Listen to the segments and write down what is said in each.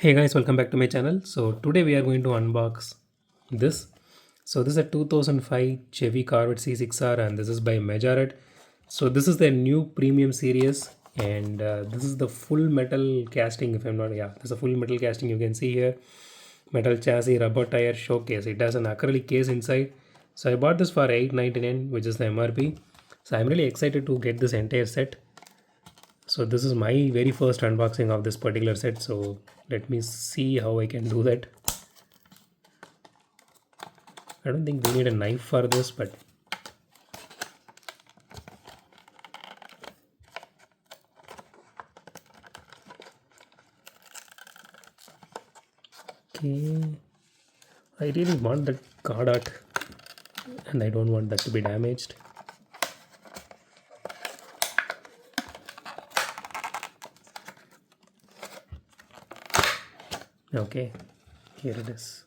Hey guys, welcome back to my channel. So today we are going to unbox this. So this is a 2005 Chevy Corvette C6R and this is by Majorette. So this is the new premium series and this is the full metal casting if I'm not, yeah, this is a full metal casting you can see here. Metal chassis, rubber tire, showcase. It has an acrylic case inside. So I bought this for 899, which is the MRP. So I'm really excited to get this entire set. So this is my very first unboxing of this particular set, so let me see how I can do that. I don't think we need a knife for this, but okay. I really want that card art and I don't want that to be damaged. Okay, here it is.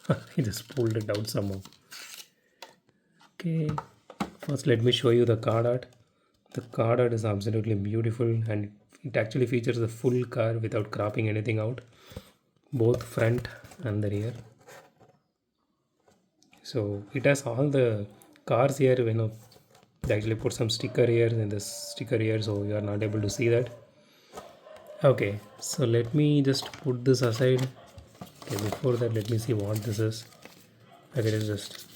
I just pulled it out somehow. Okay, first let me show you the card art. The card art is absolutely beautiful and it actually features the full car without cropping anything out, both front and the rear. So it has all the cars here, they actually put some sticker here in this sticker here, so you are not able to see that. Okay, so let me just put this aside. Okay, before that let me see what this is. Okay, it is just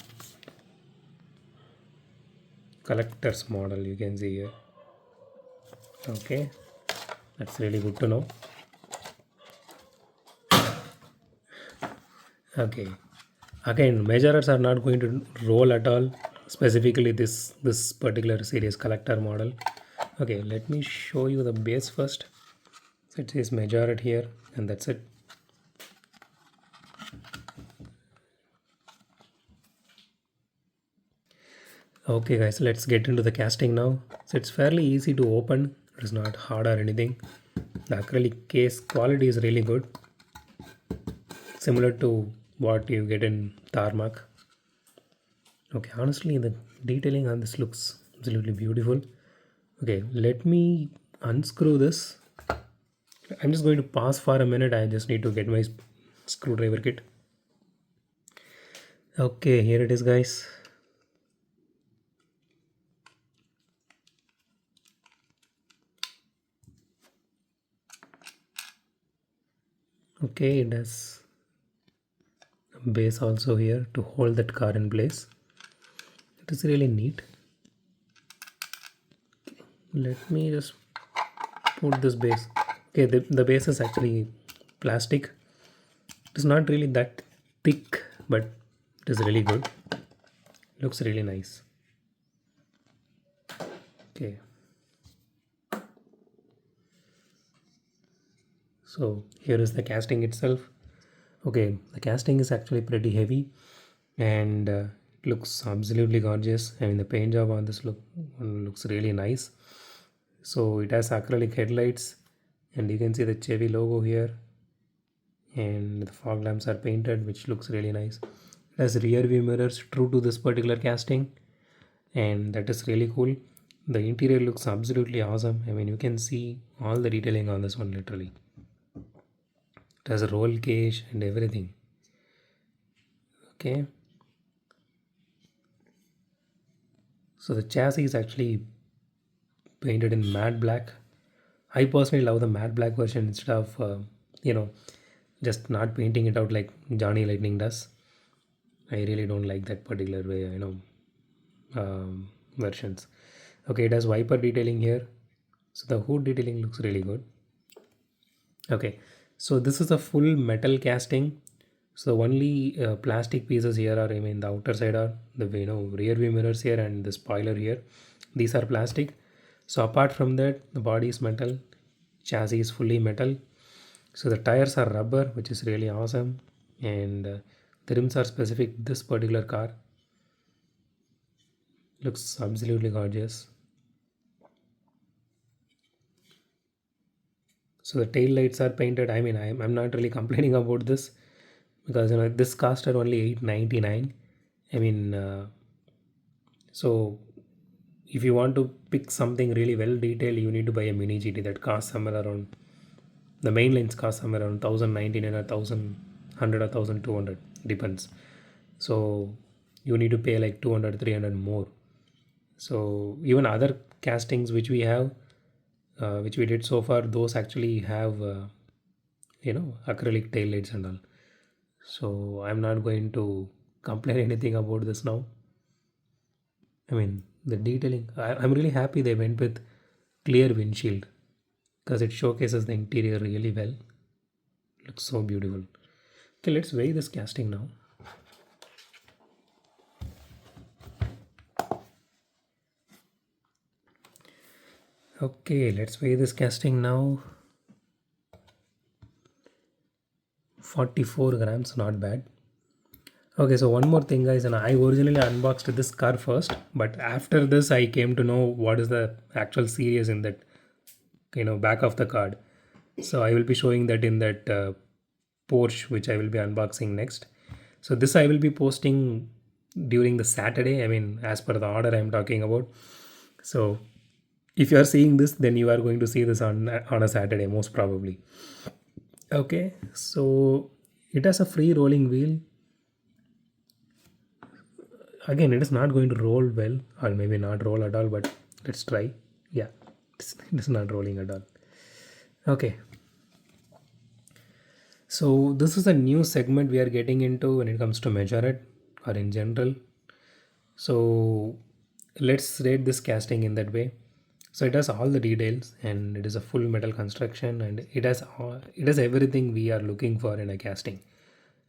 collector's model, you can see here. Okay, that's really good to know. Okay, again, measurers are not going to roll at all, specifically this particular series collector model. Okay, let me show you the base first. So it says Majorette here and that's it. Okay guys, let's get into the casting now. So it's fairly easy to open, it is not hard or anything. The acrylic case quality is really good, similar to what you get in tarmac. Okay, honestly the detailing on this looks absolutely beautiful. Okay, let me unscrew this. I'm just going to pause for a minute, I just need to get my screwdriver kit. Okay, here it is guys. Okay, it has a base also here to hold that car in place. It is really neat. Let me just put this base. Okay, the base is actually plastic. It is not really that thick, but it is really good. Looks really nice. Okay. So here is the casting itself. Okay, the casting is actually pretty heavy and it looks absolutely gorgeous. I mean the paint job on this looks really nice. So it has acrylic headlights and you can see the Chevy logo here and the fog lamps are painted, which looks really nice. It has rear view mirrors true to this particular casting and that is really cool. The interior looks absolutely awesome. I mean you can see all the detailing on this one literally. It has a roll cage and everything. Okay, so the chassis is actually painted in matte black. I personally love the matte black version instead of you know just not painting it out like Johnny Lightning does. I really don't like that particular way, versions. Okay, it has wiper detailing here, so the hood detailing looks really good. Okay, so this is a full metal casting. So only plastic pieces here are, I mean, the outer side are the rear view mirrors here and the spoiler here. These are plastic. So apart from that, the body is metal, chassis is fully metal. So the tires are rubber, which is really awesome, and the rims are specific this particular car. Looks absolutely gorgeous. So the tail lights are painted. I mean, I'm not really complaining about this because this cost at only 899. I mean, so if you want to pick something really well detailed, you need to buy a mini GT that costs somewhere around The main lines cost somewhere around 1099 or 1100 or 1200, depends. So you need to pay like 200 300 more. So even other castings which we have, which we did so far, those actually have acrylic tail lights and all. So I'm not going to complain anything about this now. I mean, the detailing, I'm really happy they went with clear windshield because it showcases the interior really well. Looks so beautiful. Okay, let's weigh this casting now. Okay, let's weigh this casting now. 44 grams, not bad. Okay, so one more thing, guys, and I originally unboxed this car first, but after this, I came to know what is the actual series in that, back of the card. So I will be showing that in that Porsche, which I will be unboxing next. So this I will be posting during the Saturday. I mean, as per the order I'm talking about. So if you are seeing this, then you are going to see this on a Saturday, most probably. Okay, so it has a free rolling wheel. Again, it is not going to roll well, or maybe not roll at all, but let's try. Yeah, it's not rolling at all. Okay, so this is a new segment we are getting into when it comes to Majorette or in general. So let's rate this casting in that way. So it has all the details and it is a full metal construction, and it has everything we are looking for in a casting,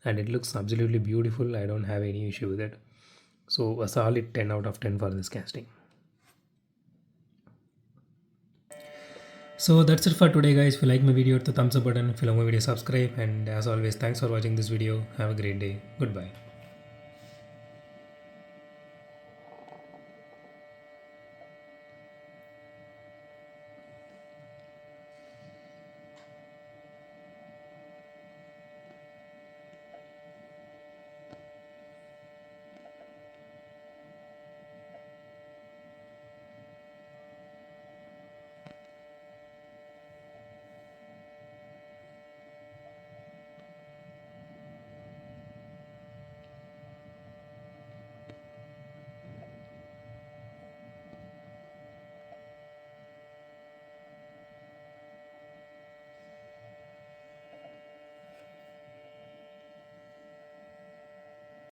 and it looks absolutely beautiful. I don't have any issue with it. So a solid 10 out of 10 for this casting. So that's it for today, guys. If you like my video, hit the thumbs up button. If you like my video, subscribe. And as always, thanks for watching this video. Have a great day. Goodbye.